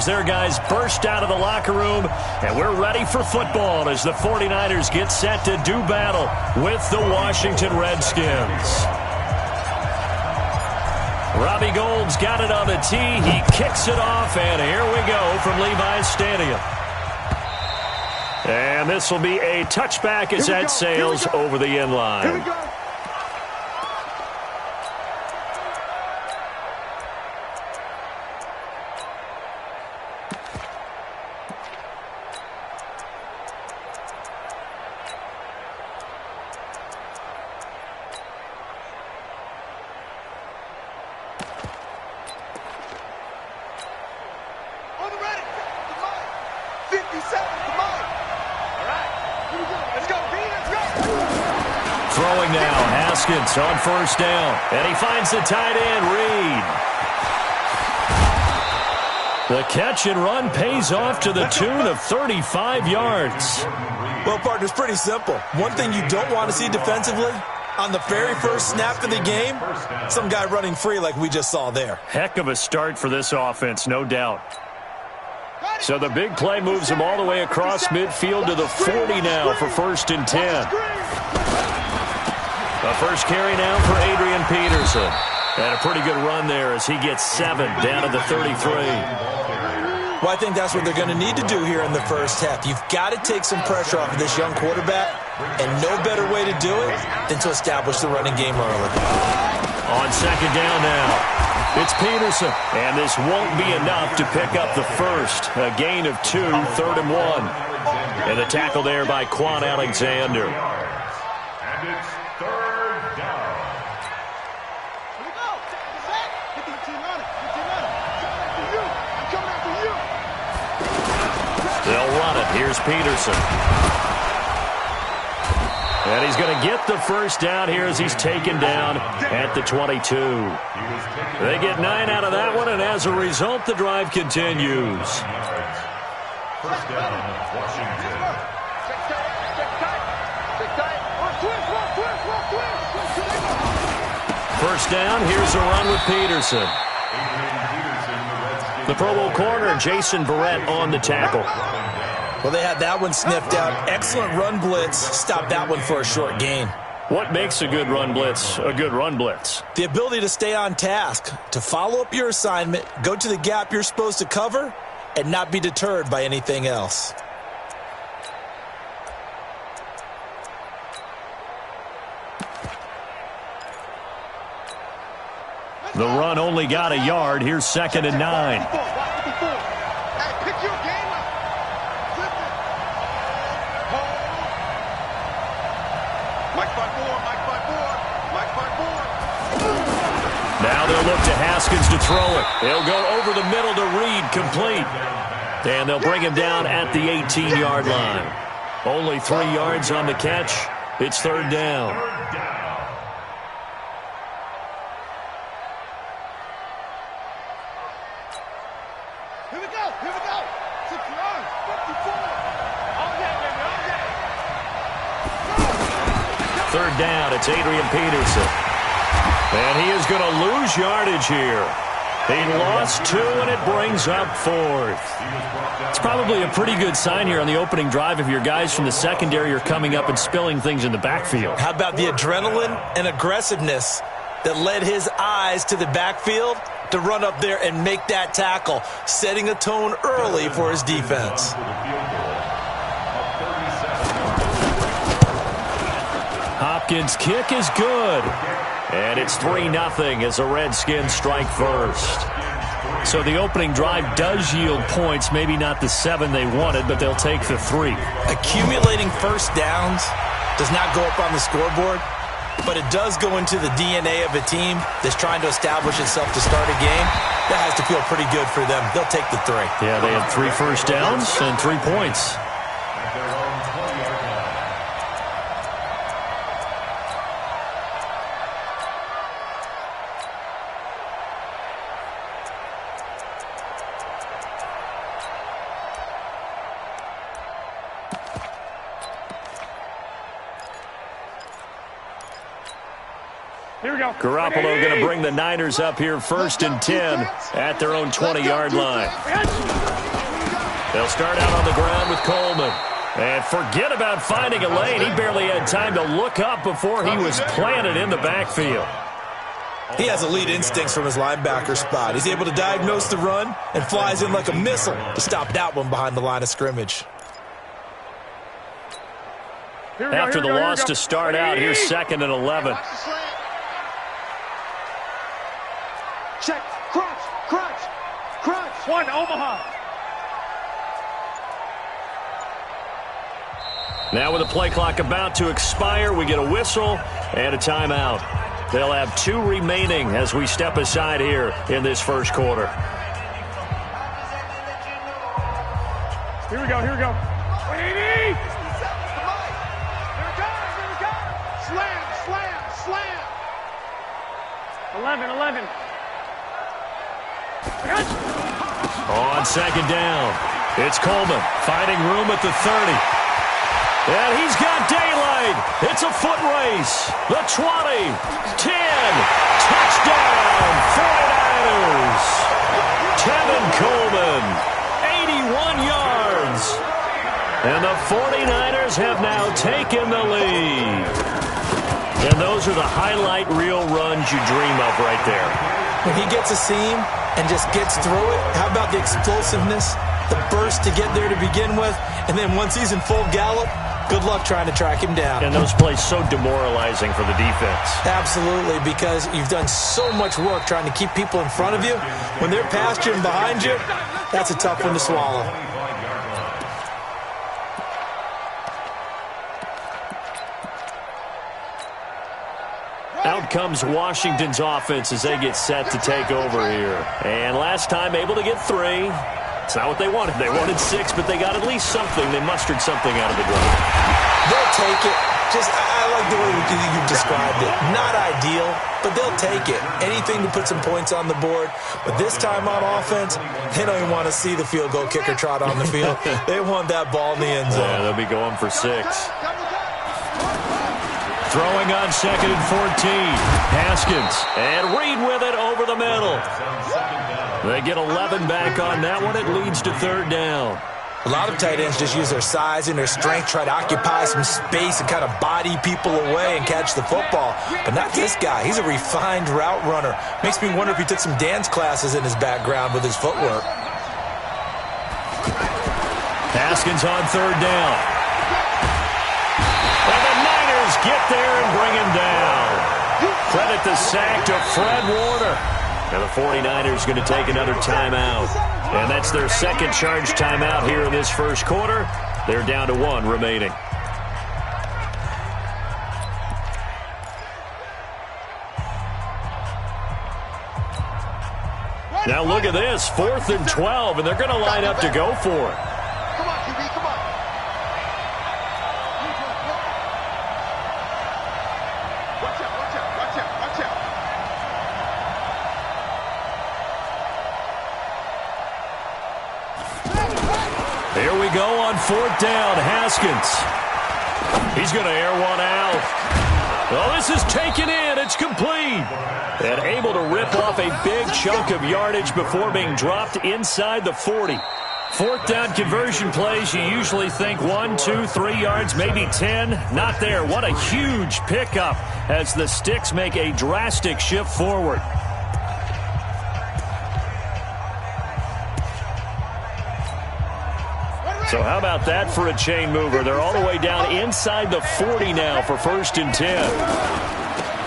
their guys burst out of the locker room, and we're ready for football as the 49ers get set to do battle with the Washington Redskins. Robbie Gould's got it on the tee. He kicks it off, and here we go from Levi's Stadium. And this will be a touchback as that sails over the end line. Here we go. Throwing now, Haskins on first down. And he finds the tight end, Reed. The catch and run pays off to the tune of 35 yards. Well, partner, it's pretty simple. One thing you don't want to see defensively, on the very first snap of the game, some guy running free like we just saw there. Heck of a start for this offense, no doubt. So the big play moves him all the way across midfield to the 40 now for 1st and 10. The first carry now for Adrian Peterson. And a pretty good run there as he gets 7 down to the 33. Well, I think that's what they're going to need to do here in the first half. You've got to take some pressure off of this young quarterback, and no better way to do it than to establish the running game early. On second down now, it's Peterson, and this won't be enough to pick up the first. A gain of 2, 3rd and 1. And the tackle there by Quan Alexander. And it's 3rd down. Here we go. Set. Get the team on it. I'm coming after you. They'll run it. Here's Peterson. And he's going to get the first down here as he's taken down at the 22. They get 9 out of that one, and as a result, the drive continues. First down, Washington. First down, here's a run with Peterson. The Pro Bowl corner, Jason Verrett on the tackle. Well, they had that one sniffed out. Excellent run blitz. Stopped that one for a short gain. What makes a good run blitz a good run blitz? The ability to stay on task, to follow up your assignment, go to the gap you're supposed to cover, and not be deterred by anything else. The run only got a yard. Here's 2nd and 9. Now they'll look to Haskins to throw it. He'll go over the middle to Reed, complete. And they'll bring him down at the 18-yard line. Only 3 yards on the catch. It's 3rd down. Here we go. 6 yards. 54. All day, baby. All day. 3rd down. It's Adrian Peterson. And he is going to lose yardage here. He lost 2, and it brings up 4th. It's probably a pretty good sign here on the opening drive if your guys from the secondary are coming up and spilling things in the backfield. How about the adrenaline and aggressiveness that led his eyes to the backfield to run up there and make that tackle, setting a tone early for his defense. Hopkins' kick is good. And it's 3-0 as the Redskins strike first. So the opening drive does yield points, maybe not the 7 they wanted, but they'll take the 3. Accumulating first downs does not go up on the scoreboard, but it does go into the DNA of a team that's trying to establish itself to start a game. That has to feel pretty good for them. They'll take the 3. Yeah, they had 3 first downs and 3 points. Here we go. Garoppolo going to bring the Niners up here 1st and 10 at their own 20-yard line. They'll start out on the ground with Coleman. And forget about finding a lane. He barely had time to look up before he was planted in the backfield. He has elite instincts from his linebacker spot. He's able to diagnose the run and flies in like a missile to stop that one behind the line of scrimmage. After the loss to start out, here's 2nd and 11. Check. Crunch. Crunch. Crunch. One, Omaha. Now with the play clock about to expire, we get a whistle and a timeout. They'll have 2 remaining as we step aside here in this first quarter. Here we go. Here we go. Here it comes. Slam. Slam. Slam. 11. On 2nd down, it's Coleman finding room at the 30. And he's got daylight. It's a foot race. The 20, 10, touchdown, 49ers. Tevin Coleman, 81 yards. And the 49ers have now taken the lead. And those are the highlight reel runs you dream of right there. When he gets a seam and just gets through it, how about the explosiveness, the burst to get there to begin with, and then once he's in full gallop, good luck trying to track him down. And those plays so demoralizing for the defense. Absolutely, because you've done so much work trying to keep people in front of you. When they're past you and behind you, that's a tough one to swallow. Out comes Washington's offense as they get set to take over here. And last time able to get 3. It's not what they wanted. They wanted 6, but they got at least something. They mustered something out of the drive. They'll take it. I like the way you described it. Not ideal, but they'll take it. Anything to put some points on the board. But this time on offense, they don't even want to see the field goal kicker trot on the field. They want that ball in the end zone. Yeah, they'll be going for 6. Throwing on 2nd and 14. Haskins. And Reed with it over the middle. They get 11 back on that one. It leads to 3rd down. A lot of tight ends just use their size and their strength, try to occupy some space and kind of body people away and catch the football. But not this guy. He's a refined route runner. Makes me wonder if he took some dance classes in his background with his footwork. Haskins on 3rd down. And the Niners get there and bring him down. Credit the sack to Fred Warner. And the 49ers going to take another timeout. And that's their 2nd charge timeout here in this first quarter. They're down to 1 remaining. Now look at this, 4th and 12, and they're going to line up to go for it. Come on, QB, come on. Watch out, watch out, watch out, watch out. Here we go on 4th down. Haskins. He's going to air one out. Oh, this is taken in. It's complete. And able to rip off a big chunk of yardage before being dropped inside the 40. 4th down conversion plays, you usually think 1, 2, 3 yards, maybe 10. Not there. What a huge pickup as the Sticks make a drastic shift forward. So how about that for a chain mover? They're all the way down inside the 40 now for 1st and 10.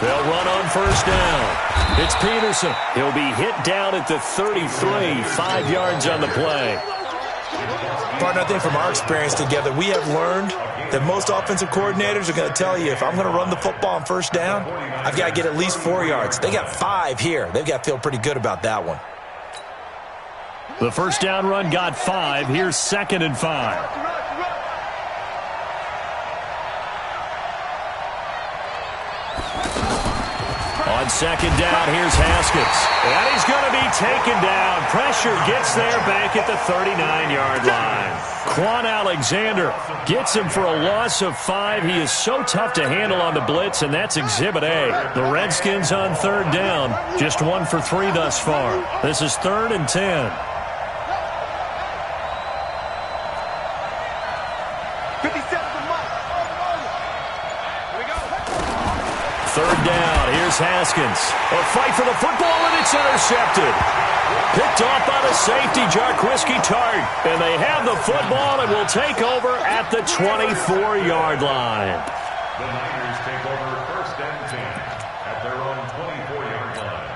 They'll run on 1st down. It's Peterson. He'll be hit down at the 33, 5 yards on the play. Partner, I think from our experience together, we have learned that most offensive coordinators are going to tell you, if I'm going to run the football on 1st down, I've got to get at least 4 yards. They got 5 here. They've got to feel pretty good about that one. The 1st down run got 5. Here's 2nd and 5. On 2nd down, here's Haskins. And he's going to be taken down. Pressure gets there back at the 39-yard line. Quan Alexander gets him for a loss of 5. He is so tough to handle on the blitz, and that's Exhibit A. The Redskins on 3rd down. Just 1 for 3 thus far. This is 3rd and 10. down. Here's Haskins. A fight for the football, and it's intercepted. Picked off by the safety, Jarquiski Tart. And they have the football and will take over at the 24-yard line. The Niners take over 1st and 10 at their own 24-yard line.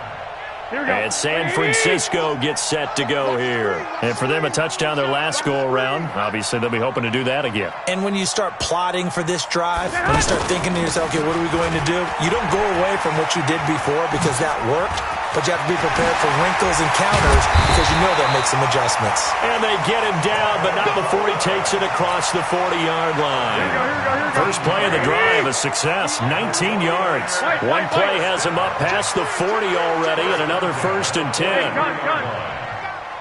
And San Francisco gets set to go here. And for them, a touchdown their last go-around. Obviously, they'll be hoping to do that again. And when you start plotting for this drive, when you start thinking to yourself, okay, what are we going to do? You don't go away from what you did before because that worked. But you have to be prepared for wrinkles and counters because you know they'll make some adjustments. And they get him down, but not before he takes it across the 40-yard line. First play of the drive, a success, 19 yards. One play has him up past the 40 already, and another 1st and 10.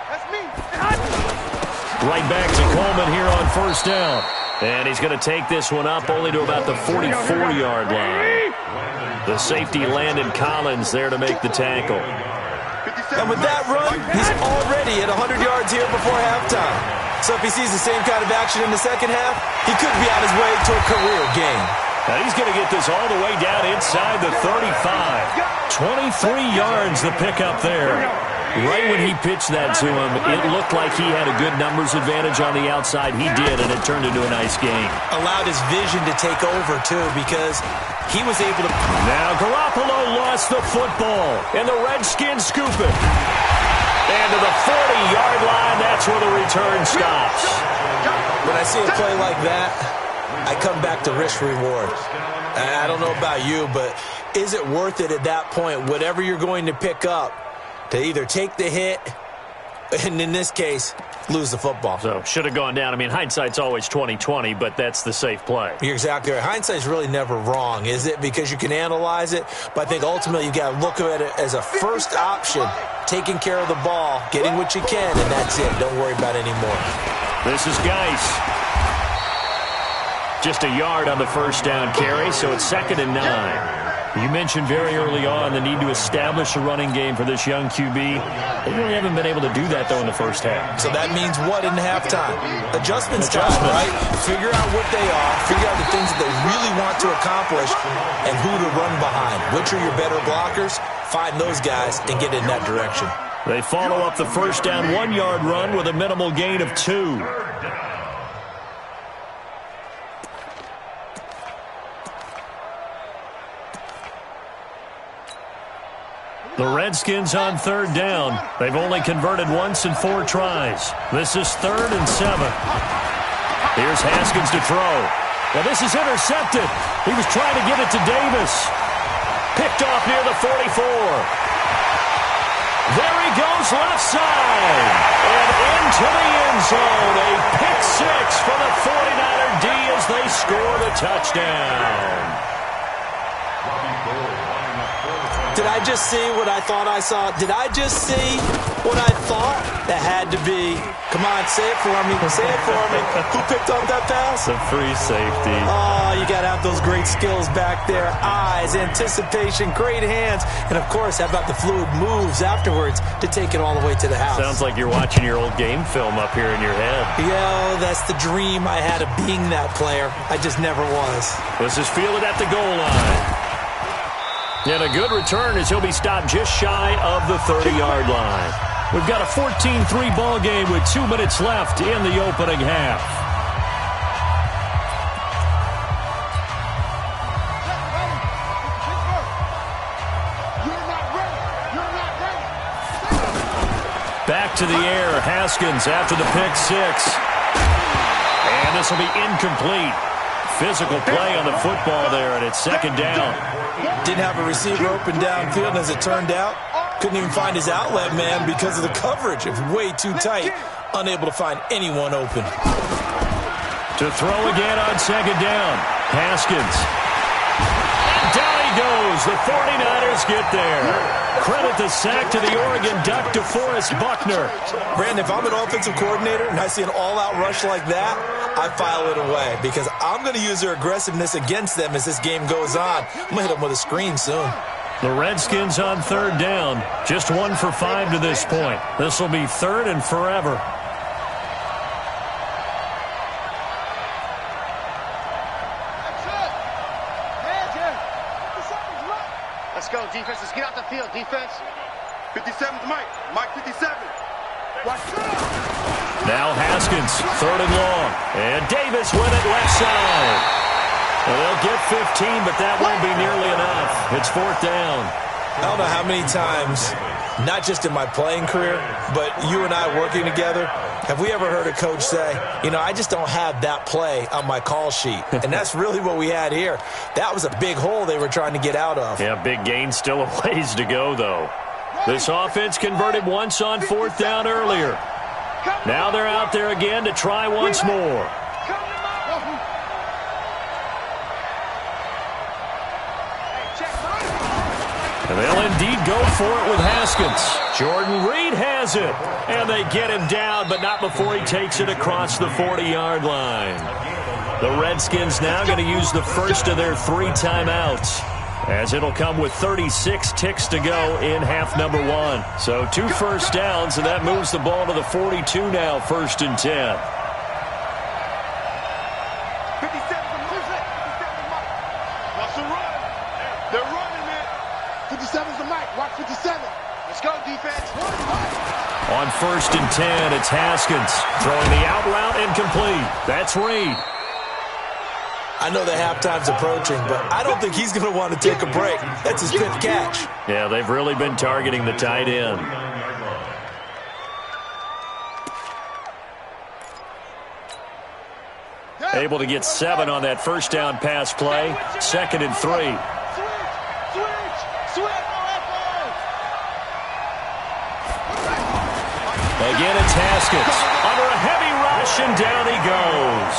That's me. Right back to Coleman here on 1st down. And he's going to take this one up only to about the 44-yard line. The safety Landon Collins there to make the tackle. And with that run, he's already at 100 yards here before halftime. So if he sees the same kind of action in the second half, he could be on his way to a career gain. Now he's going to get this all the way down inside the 35. 23 yards the pickup there. Right when he pitched that to him, it looked like he had a good numbers advantage on the outside. He did, and it turned into a nice game. Allowed his vision to take over, too, because he was able to... Now Garoppolo lost the football, and the Redskins scoop it. And to the 40-yard line, that's where the return stops. When I see a play like that, I come back to risk-reward. I don't know about you, but is it worth it at that point, whatever you're going to pick up, to either take the hit, and in this case, lose the football? So, should have gone down. I mean, hindsight's always 20/20, but that's the safe play. You're exactly right. Hindsight's really never wrong, is it? Because you can analyze it, but I think ultimately you got to look at it as a first option, taking care of the ball, getting what you can, and that's it. Don't worry about it anymore. This is Geis. Just a yard on the 1st down carry, so it's 2nd and 9. You mentioned very early on the need to establish a running game for this young QB. They really haven't been able to do that, though, in the first half. So that means what in halftime? Adjustments time, right? Figure out what they are, figure out the things that they really want to accomplish, and who to run behind. Which are your better blockers? Find those guys and get in that direction. They follow up the 1st down 1-yard run with a minimal gain of 2. The Redskins on 3rd down. They've only converted once in 4 tries. This is 3rd and 7. Here's Haskins to throw. Well, this is intercepted. He was trying to get it to Davis. Picked off near the 44. There he goes left side. And into the end zone. A pick 6 for the 49er D as they score the touchdown. Did I just see what I thought I saw? Did I just see what I thought? That had to be. Come on, say it for me. Say it for me. Who picked up that pass? The free safety. Oh, you got to have those great skills back there. Eyes, anticipation, great hands. And, of course, how about the fluid moves afterwards to take it all the way to the house? Sounds like you're watching your old game film up here in your head. Yo, that's the dream I had of being that player. I just never was. This is fielded at the goal line. And a good return as he'll be stopped just shy of the 30-yard line. We've got a 14-3 ball game with 2 minutes left in the opening half. Back to the air, Haskins after the pick 6. And this will be incomplete. Physical play on the football there, and it's 2nd down. Didn't have a receiver open downfield, and as it turned out, couldn't even find his outlet man because of the coverage. It was way too tight, unable to find anyone open. To throw again on 2nd down, Haskins. Down he goes. The 49ers get there. Credit the sack to the Oregon Duck, DeForest Buckner. Brandon, if I'm an offensive coordinator and I see an all-out rush like that, I file it away because I'm going to use their aggressiveness against them as this game goes on. I'm going to hit them with a screen soon. The Redskins on 3rd down. Just 1 for 5 to this point. This will be 3rd and forever. That's it. Hands here. Something's right. go, defense. Let's get out the field, defense. 57's Mike. Mike 57. Watch out. Now Haskins, 3rd and long. And Davis with it left side. Well, they'll get 15, but that won't be nearly enough. It's 4th down. I don't know how many times, not just in my playing career, but you and I working together, have we ever heard a coach say, you know, I just don't have that play on my call sheet. And that's really what we had here. That was a big hole they were trying to get out of. Yeah, big gain, still a ways to go, though. This offense converted once on 4th down earlier. Now they're out there again to try once more. And they'll indeed go for it with Haskins. Jordan Reed has it. And they get him down, but not before he takes it across the 40-yard line. The Redskins now going to use the first of their 3 timeouts, as it'll come with 36 ticks to go in half number 1. So 2 first downs, and that moves the ball to the 42 now, 1st and 10. 57's the Mike. Watch 57. Let's go, defense. On 1st and 10, it's Haskins throwing the out route incomplete. That's Reed. I know the halftime's approaching, but I don't think he's going to want to take a break. That's his 5th catch. Yeah, they've really been targeting the tight end. Able to get 7 on that first down pass play. 2nd and 3. Again, it's Haskins under a heavy rush, and down he goes.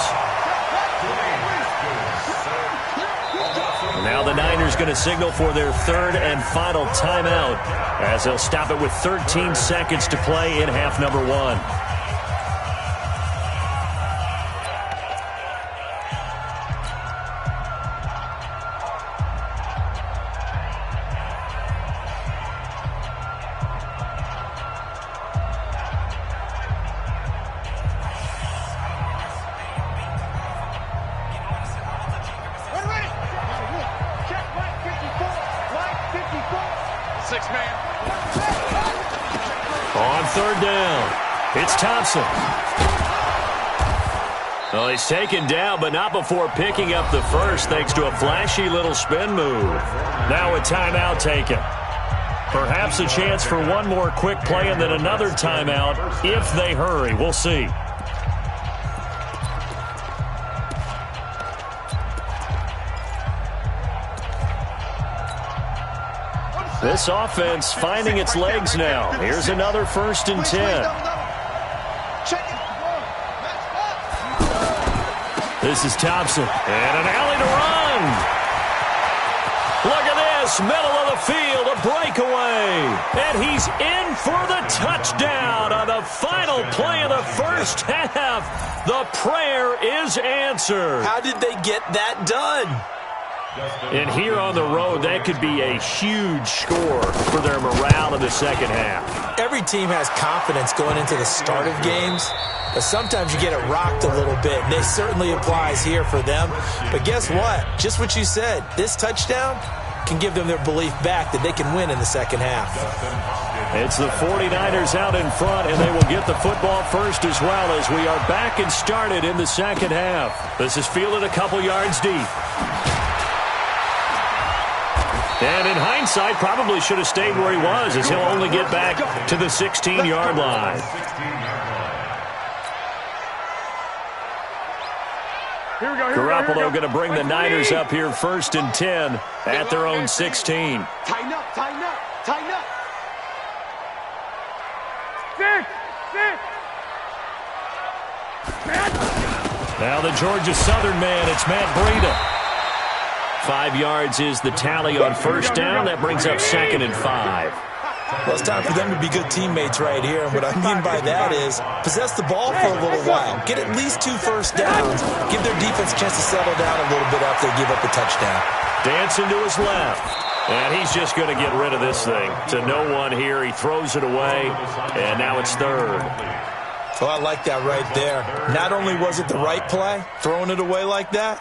Now the Niners going to signal for their 3rd and final timeout, as they'll stop it with 13 seconds to play in half number 1. On 3rd down, it's Thompson. Well, he's taken down, but not before picking up the first, thanks to a flashy little spin move. Now a timeout taken. Perhaps a chance for one more quick play and then another timeout if they hurry. We'll see. This offense finding its legs now. Here's another 1st and 10. This is Thompson. And an alley to run. Look at this. Middle of the field. A breakaway. And he's in for the touchdown on the final play of the first half. The prayer is answered. How did they get that done? And here on the road, that could be a huge score for their morale in the second half. Every team has confidence going into the start of games, but sometimes you get it rocked a little bit, and it certainly applies here for them. But guess what? Just what you said, this touchdown can give them their belief back that they can win in the second half. It's the 49ers out in front, and they will get the football first as well, as we are back and started in the second half. This is fielded a couple yards deep. And in hindsight, probably should have stayed where he was, as he'll only get back to the 16-yard line. Garoppolo going to bring the Niners up here 1st and 10 at their own 16. Tighten up, tighten up, tighten up. Now the Georgia Southern man, it's Matt Breida. 5 yards is the tally on first down. That brings up 2nd and 5. Well, it's time for them to be good teammates right here. And what I mean by that is possess the ball for a little while. Get at least 2 first downs. Give their defense a chance to settle down a little bit after they give up the touchdown. Dancing to his left. And he's just going to get rid of this thing. To no one here. He throws it away. And now it's 3rd. Well, I like that right there. Not only was it the right play, throwing it away like that,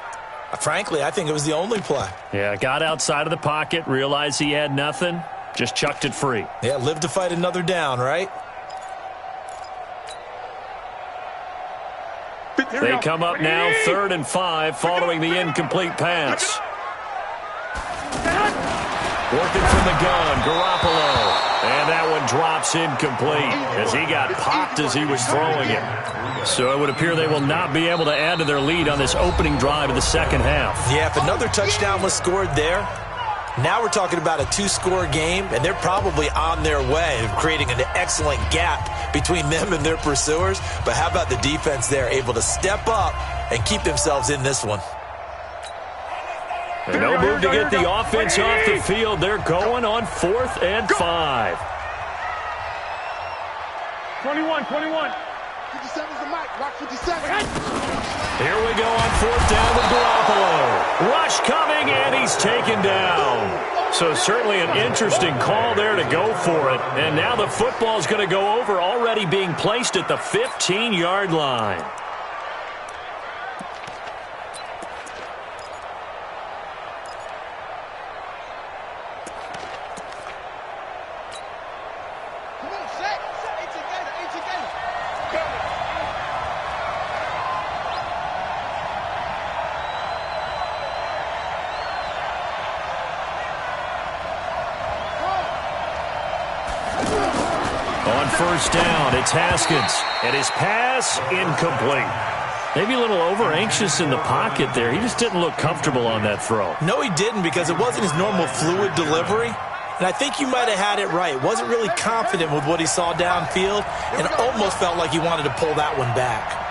Frankly, I think it was the only play. Yeah, got outside of the pocket, realized he had nothing, just chucked it free. Yeah, live to fight another down, right? They come up now 3rd and 5 following the incomplete pass. Working from the gun, Garoppolo. And that one drops incomplete as he got popped as he was throwing it. So it would appear they will not be able to add to their lead on this opening drive of the second half. Yeah, if another touchdown was scored there, now we're talking about a 2-score game, and they're probably on their way of creating an excellent gap between them and their pursuers. But how about the defense there, able to step up and keep themselves in this one? And no move to get the offense off the field. They're going on 4th and 5. 21. 57's the mic. Rock 57. Here we go on 4th down with Garoppolo. Rush coming, and he's taken down. So certainly an interesting call there to go for it. And now the football's going to go over, already being placed at the 15-yard line. On 1st down, it's Haskins, and his pass incomplete. Maybe a little over-anxious in the pocket there. He just didn't look comfortable on that throw. No, he didn't, because it wasn't his normal fluid delivery. And I think you might have had it right. Wasn't really confident with what he saw downfield and almost felt like he wanted to pull that one back.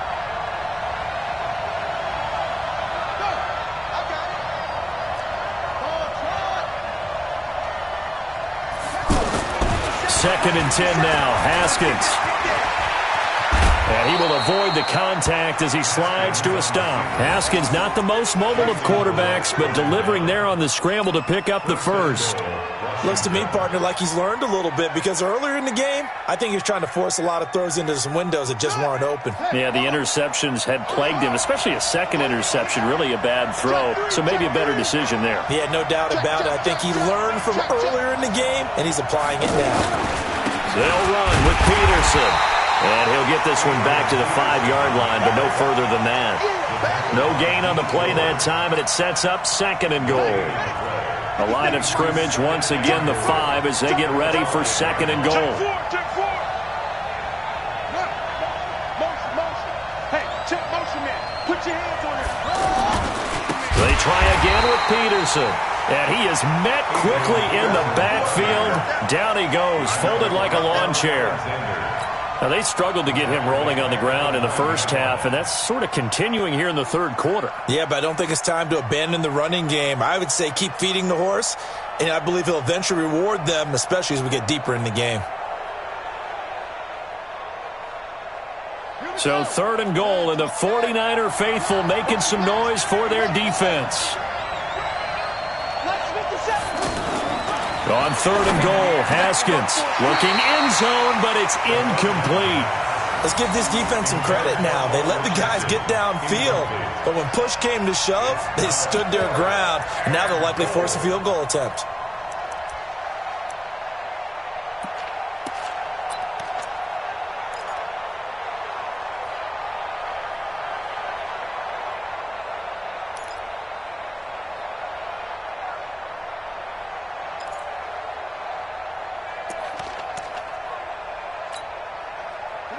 Second and 10 now, Haskins. And he will avoid the contact as he slides to a stop. Haskins, not the most mobile of quarterbacks, but delivering there on the scramble to pick up the first. Looks to me, partner, like he's learned a little bit, because earlier in the game, I think he was trying to force a lot of throws into some windows that just weren't open. Yeah, the interceptions had plagued him, especially a second interception, really a bad throw, so maybe a better decision there. Yeah, no doubt about it. I think he learned from earlier in the game, and he's applying it now. They'll run with Peterson, and he'll get this one back to the 5-yard line, but no further than that. No gain on the play that time, and it sets up 2nd and goal. The line of scrimmage, once again, the 5 as they get ready for 2nd and goal. They try again with Peterson. And he is met quickly in the backfield. Down he goes, folded like a lawn chair. Now, they struggled to get him rolling on the ground in the first half, and that's sort of continuing here in the 3rd quarter. Yeah, but I don't think it's time to abandon the running game. I would say keep feeding the horse, and I believe he'll eventually reward them, especially as we get deeper in the game. So 3rd and goal, and the 49er faithful making some noise for their defense. On 3rd and goal, Haskins looking end zone, but it's incomplete. Let's give this defense some credit now. They let the guys get downfield, but when push came to shove, they stood their ground, and now they'll likely force a field goal attempt.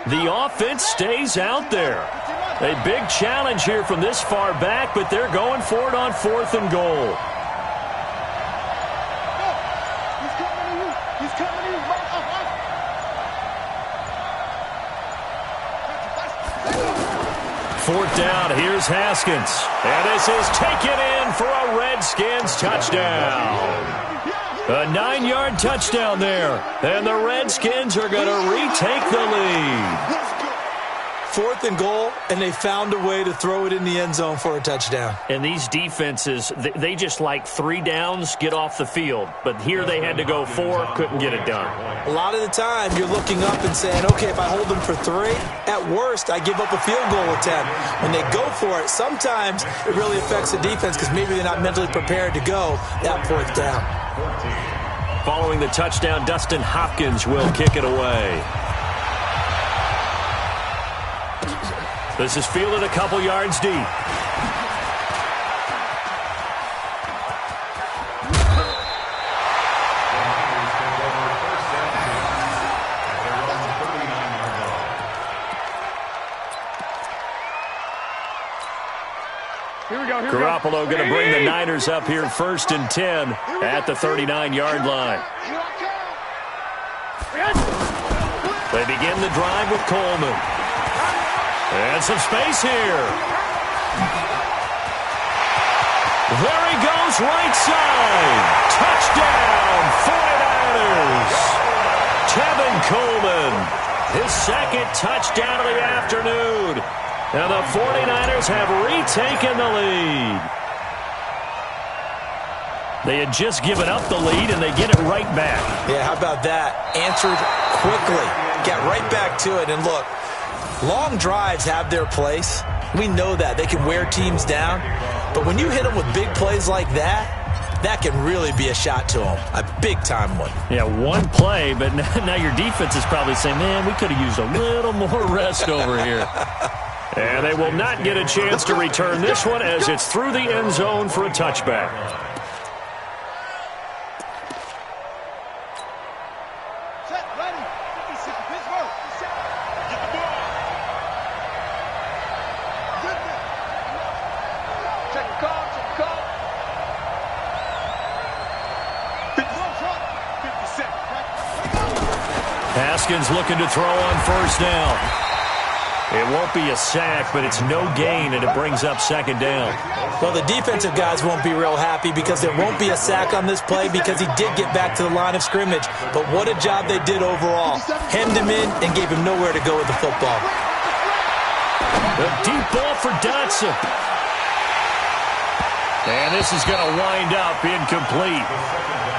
The offense stays out there. A big challenge here from this far back, but they're going for it on 4th and goal. He's coming to you. Fourth down, here's Haskins. And this is taken in for a Redskins touchdown. A 9-yard touchdown there. And the Redskins are going to retake the lead. 4th and goal, and they found a way to throw it in the end zone for a touchdown. And these defenses, they just like 3 downs, get off the field. But here they had to go 4, couldn't get it done. A lot of the time, you're looking up and saying, okay, if I hold them for 3, at worst, I give up a field goal attempt. When they go for it, sometimes it really affects the defense because maybe they're not mentally prepared to go that 4th down. Following the touchdown, Dustin Hopkins will kick it away. This is fielded a couple yards deep. Garoppolo going to bring the Niners up here 1st and 10 at the 39-yard line. They begin the drive with Coleman. And some space here. There he goes, right side. Touchdown, 49ers. Tevin Coleman, his 2nd touchdown of the afternoon. And the 49ers have retaken the lead. They had just given up the lead, and they get it right back. Yeah, how about that? Answered quickly. Get right back to it. And look, long drives have their place. We know that. They can wear teams down. But when you hit them with big plays like that, that can really be a shot to them. A big-time one. Yeah, one play, but now your defense is probably saying, man, we could have used a little more rest over here. And they will not get a chance to return this one as it's through the end zone for a touchback. Set, ready. 56, Pittsburgh. Get the ball. Good there. Check the call, check the call. 57. Haskins looking to throw on 1st down. It won't be a sack, but it's no gain, and it brings up 2nd down. Well, the defensive guys won't be real happy because there won't be a sack on this play because he did get back to the line of scrimmage. But what a job they did overall. Hemmed him in and gave him nowhere to go with the football. The deep ball for Dotson. And this is going to wind up incomplete.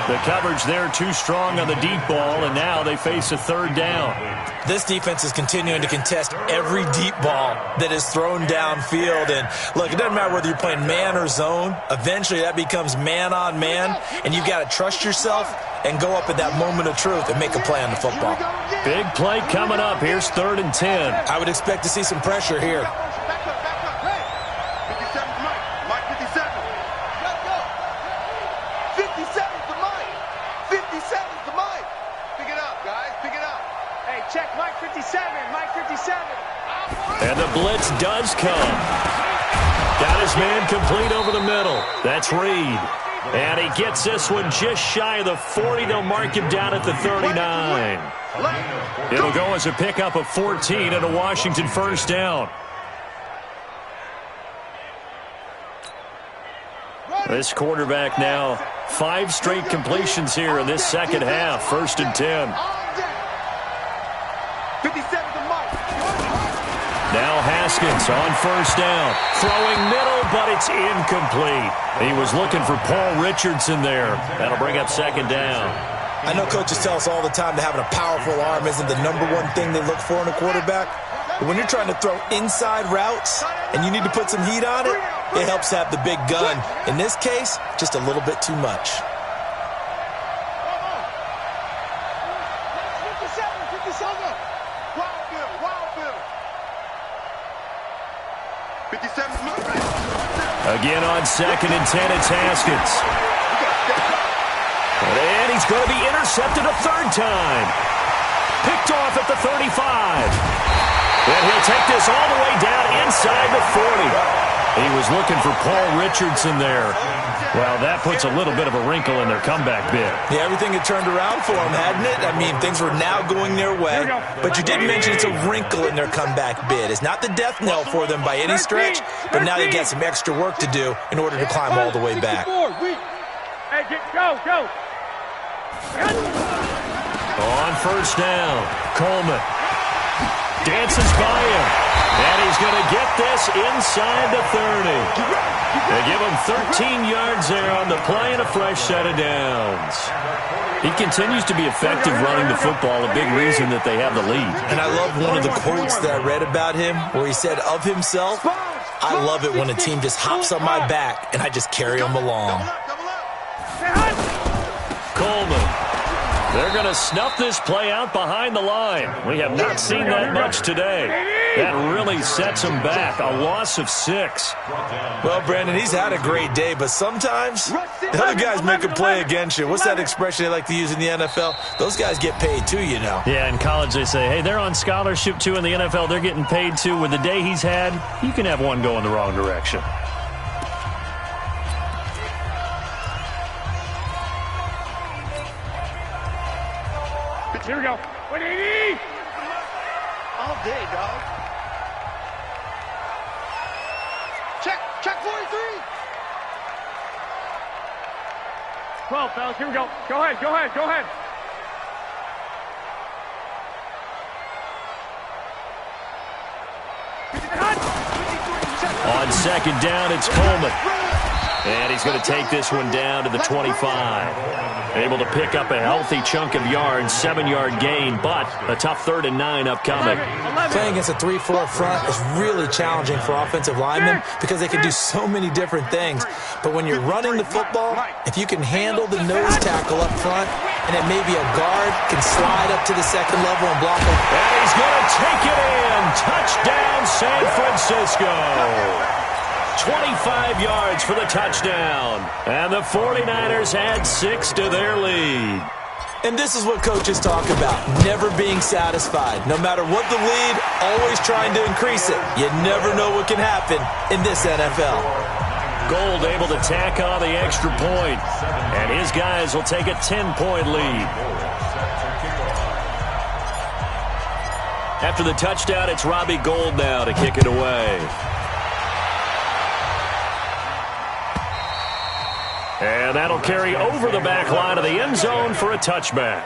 The coverage there too strong on the deep ball, and now they face a 3rd down. This defense is continuing to contest every deep ball that is thrown downfield. And, look, it doesn't matter whether you're playing man or zone. Eventually that becomes man-on-man, and you've got to trust yourself and go up at that moment of truth and make a play on the football. Big play coming up. Here's 3rd and 10. I would expect to see some pressure here. Back up, back up. Hey, 57's Mike. Mike 57. Let's go. 57's the Mike. 57's the Mike. Pick it up, guys. Pick it up. Hey, check Mike 57. Mike 57. And the blitz does come. Got his man complete over the middle. That's Reed. And he gets this one just shy of the 40. They'll mark him down at the 39. It'll go as a pickup of 14 and a Washington 1st down. This quarterback now 5 straight completions here in this 2nd half. 1st and 10. 57's the Mike. Now Haskins on 1st down. Throwing middle, but it's incomplete. He was looking for Paul Richardson there. That'll bring up 2nd down. I know coaches tell us all the time that having a powerful arm isn't the #1 thing they look for in a quarterback. But when you're trying to throw inside routes and you need to put some heat on it, it helps have the big gun. In this case, just a little bit too much. 57's Mike. Again on 2nd and 10, it's Haskins. And he's going to be intercepted a 3rd time. Picked off at the 35. And he'll take this all the way down inside the 40. He was looking for Paul Richardson there. Well, that puts a little bit of a wrinkle in their comeback bid. Yeah, everything had turned around for them, hadn't it? I mean, things were now going their way. But you did mention it's a wrinkle in their comeback bid. It's not the death knell for them by any stretch, but now they got some extra work to do in order to climb all the way back. Hey, go. On 1st down, Coleman dances by him. And he's going to get this inside the 30. They give him 13 yards there on the play and a fresh set of downs. He continues to be effective running the football, a big reason that they have the lead. And I love one of the quotes that I read about him where he said of himself, I love it when a team just hops on my back and I just carry them along. Coleman. They're going to snuff this play out behind the line. We have not seen that much today. That really sets him back. A loss of 6. Well, Brandon, he's had a great day, but sometimes the other guys make a play against you. What's that expression they like to use in the NFL? Those guys get paid too, you know. Yeah, in college they say, hey, they're on scholarship too. In the NFL, they're getting paid too. With the day he's had, you can have one go in the wrong direction. Here we go. 180! All day, dog. Check 43. 12, fellas. Here we go. Go ahead. On second down, it's Coleman. And he's going to take this one down to the 25. Able to pick up a healthy chunk of yards, 7-yard gain, but a tough 3rd and 9 upcoming. Playing against a 3-4 front is really challenging for offensive linemen because they can do so many different things. But when you're running the football, if you can handle the nose tackle up front, and then maybe a guard can slide up to the second level and block him. And he's going to take it in. Touchdown, San Francisco. 25 yards for the touchdown. And the 49ers add 6 to their lead. And this is what coaches talk about, never being satisfied. No matter what the lead, always trying to increase it. You never know what can happen in this NFL. Gold able to tack on the extra point. And his guys will take a 10-point lead. After the touchdown, it's Robbie Gould now to kick it away. And that'll carry over the back line of the end zone for a touchback.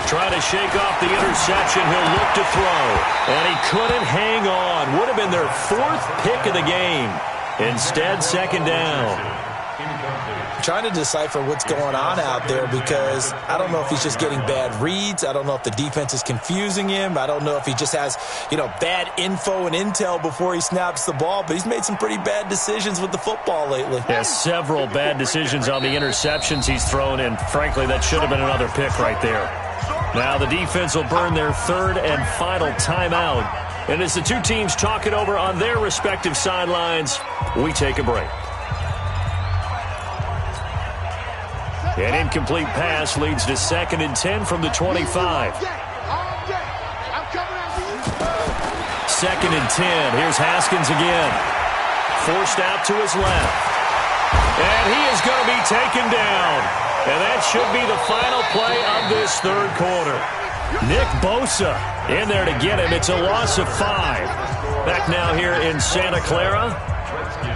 Trying to shake off the interception. He'll look to throw. And he couldn't hang on. Would have been their 4th pick of the game. Instead, second down. I'm trying to decipher what's going on out there because I don't know if he's just getting bad reads. I don't know if the defense is confusing him. I don't know if he just has, bad info and intel before he snaps the ball. But he's made some pretty bad decisions with the football lately. Yeah, several bad decisions on the interceptions he's thrown. And frankly, that should have been another pick right there. Now the defense will burn their 3rd and final timeout. And as the two teams talk it over on their respective sidelines, we take a break. An incomplete pass leads to 2nd and 10 from the 25. 2nd and 10. Here's Haskins again. Forced out to his left. And he is going to be taken down. And that should be the final play of this 3rd quarter. Nick Bosa in there to get him. It's a loss of 5. Back now here in Santa Clara.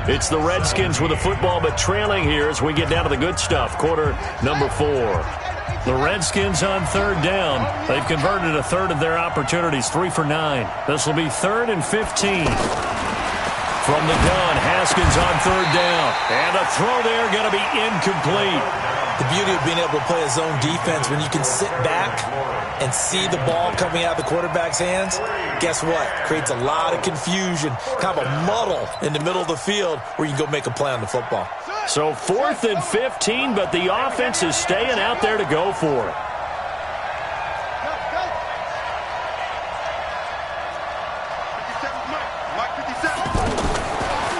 It's the Redskins with the football, but trailing here as we get down to the good stuff. Quarter number 4. The Redskins on 3rd down. They've converted a 1/3 of their opportunities, 3 for 9. This will be 3rd and 15. From the gun, Haskins on 3rd down. And a throw there going to be incomplete. The beauty of being able to play a zone defense, when you can sit back and see the ball coming out of the quarterback's hands, guess what? Creates a lot of confusion, kind of a muddle in the middle of the field where you can go make a play on the football. So 4th and 15, but the offense is staying out there to go for it.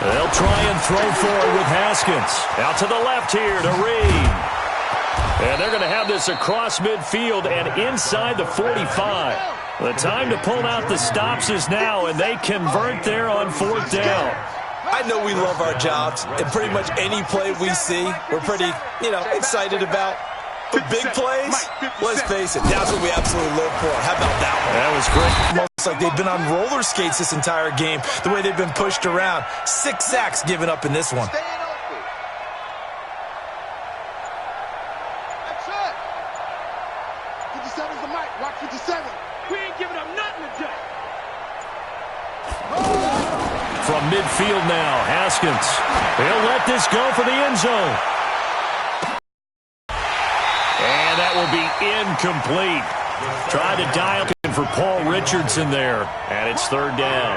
They'll try and throw forward with Haskins. Out to the left here to Reed. And they're going to have this across midfield and inside the 45. The time to pull out the stops is now, and they convert there on 4th down. I know we love our jobs, and pretty much any play we see, we're pretty, excited about. But big plays, let's face it, that's what we absolutely live for. How about that one? That was great. Almost like they've been on roller skates this entire game, the way they've been pushed around. 6 sacks given up in this one. Staying open. That's it. 57's the mic. Rock 57. We ain't giving up nothing today. From midfield now, Haskins. He'll let this go for the end zone. And that will be incomplete. Tried to dial in for Paul Richardson there. And it's third down.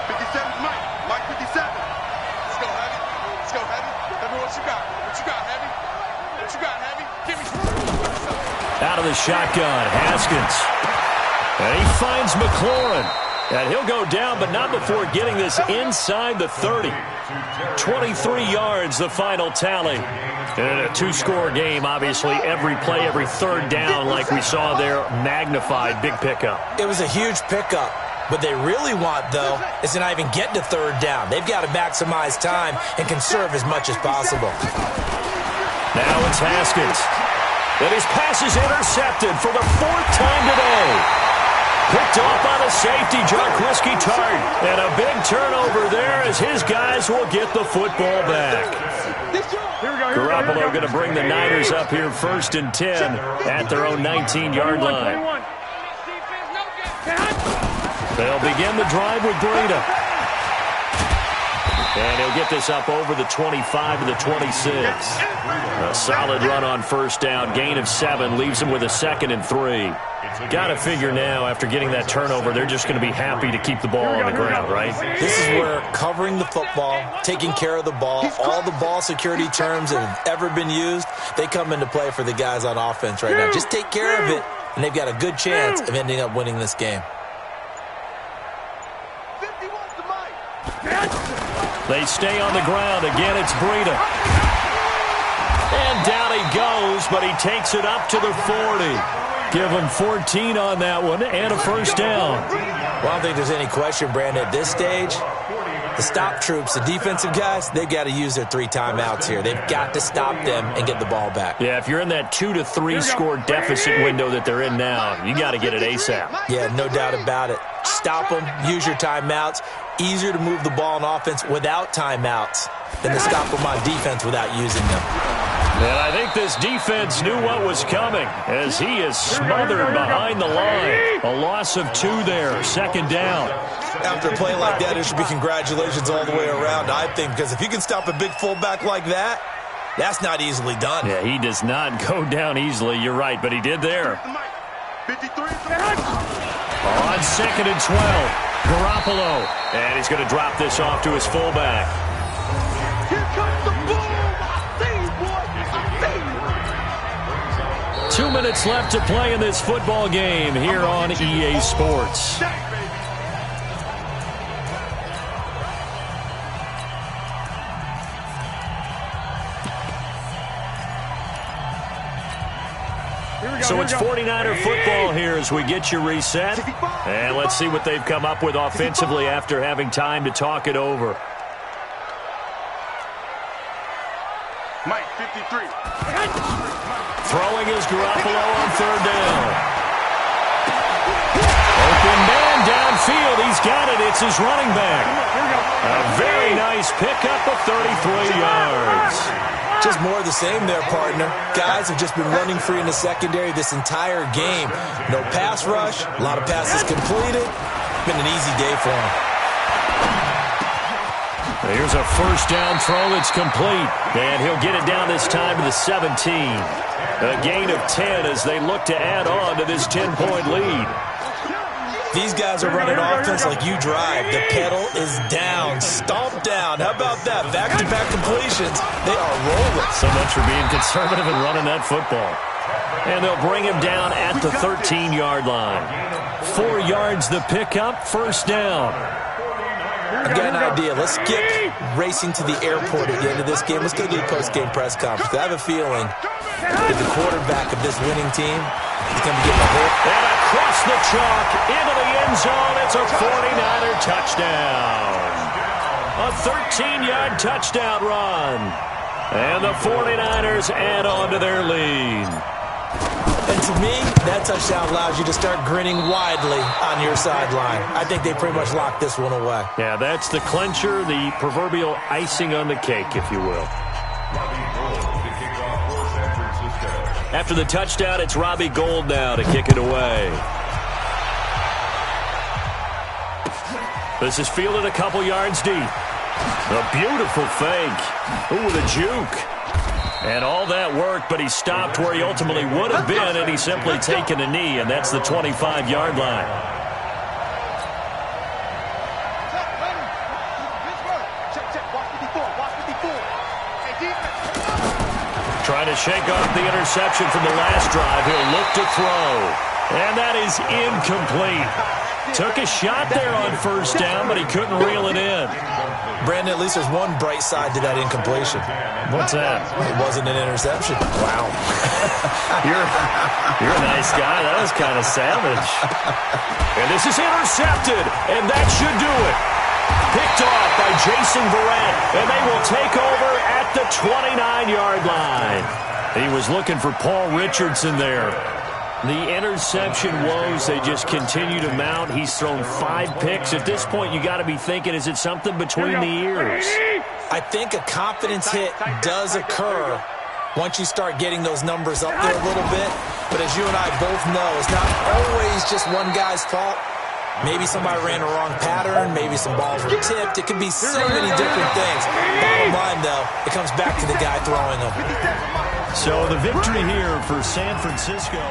57's Mike. Mike 57. Let's go, Heavy. Let's go, Heavy. Heavy, what you got? What you got, Heavy? What you got, Heavy? Give me some. Out of the shotgun, Haskins. And he finds McLaurin. And he'll go down, but not before getting this inside the 30. 23 yards, the final tally. And a two-score game, obviously. Every play, every third down, like we saw there, magnified. Big pickup. It was a huge pickup. What they really want, though, is to not even get to third down. They've got to maximize time and conserve as much as possible. Now it's Haskins. And his pass is intercepted for the 4th time today. Picked off on a safety, Jarquiski Tart. And a big turnover there as his guys will get the football back. Garoppolo going to bring the Niners up here 1st and 10 at their own 19-yard line. They'll begin the drive with Breida. And he'll get this up over the 25 to the 26. A solid run on first down. Gain of 7 leaves him with a 2nd and 3. Got to figure now, after getting that turnover, they're just going to be happy to keep the ball on the ground, right? This is where covering the football, taking care of the ball, all the ball security terms that have ever been used, they come into play for the guys on offense right now. Just take care of it, and they've got a good chance of ending up winning this game. They stay on the ground. Again, it's Breida. And down he goes, but he takes it up to the 40. Give him 14 on that one and a first down. Well, I don't think there's any question, Brandon, at this stage, the stop troops, the defensive guys, they've got to use their 3 timeouts here. They've got to stop them and get the ball back. Yeah, if you're in that 2 to 3 score deficit window that they're in now, you got to get it ASAP. Yeah, no doubt about it. Stop them, use your timeouts. Easier to move the ball on offense without timeouts than to stop them on defense without using them. And I think this defense knew what was coming as he is smothered behind the line. A loss of 2 there, 2nd down. After a play like that, it should be congratulations all the way around, I think, because if you can stop a big fullback like that, that's not easily done. Yeah, he does not go down easily. You're right, but he did there. 53. On 2nd and 12, Garoppolo. And he's going to drop this off to his fullback. Here comes the boom. I see you, boy. I see you. 2 minutes left to play in this football game here on EA Sports. So it's 49er football here as we get you reset. And let's see what they've come up with offensively after having time to talk it over. Mike, 53. Throwing is Garoppolo on 3rd down. Open man downfield. He's got it. It's his running back. A very nice pickup of 33 yards. Just more of the same there, partner. Guys have just been running free in the secondary this entire game. No pass rush, a lot of passes completed. Been an easy day for him. Here's a first down throw that's complete. And he'll get it down this time to the 17. A gain of 10 as they look to add on to this 10-point lead. These guys are running offense like you drive. The pedal is down, stomped down. How about that? Back-to-back completions. They are rolling. So much for being conservative and running that football. And they'll bring him down at the 13-yard line. 4 yards the pickup, first down. I've got an idea. Let's skip racing to the airport at the end of this game. Let's go to the post-game press conference. I have a feeling that the quarterback of this winning team is going to be getting a hit. And across the chalk, into the end zone. It's a 49er touchdown. A 13-yard touchdown run. And the 49ers add on to their lead. And to me, that touchdown allows you to start grinning widely on your sideline. I think they pretty much locked this one away. Yeah, that's the clincher, the proverbial icing on the cake, if you will. After the touchdown, it's Robbie Gould now to kick it away. This is fielded a couple yards deep. A beautiful fake. Ooh, with a juke. And all that work, but he stopped where he ultimately would have been, and he's simply taken a knee, and that's the 25-yard line. Trying to shake off the interception from the last drive. He'll look to throw. And that is incomplete. Took a shot there on first down, but he couldn't reel it in. Brandon, at least there's one bright side to that incompletion. What's that? It wasn't an interception. Wow. You're a nice guy. That was kind of savage. And this is intercepted, and that should do it. Picked off by Jason Verrett, and they will take over at the 29-yard line. He was looking for Paul Richardson there. The interception woes, they just continue to mount. He's thrown 5 picks. At this point, you got to be thinking, is it something between the ears? I think a confidence hit does occur once you start getting those numbers up there a little bit. But as you and I both know, it's not always just one guy's fault. Maybe somebody ran a wrong pattern. Maybe some balls were tipped. It could be so many different things. Bottom line, though, it comes back to the guy throwing them. So the victory here for San Francisco.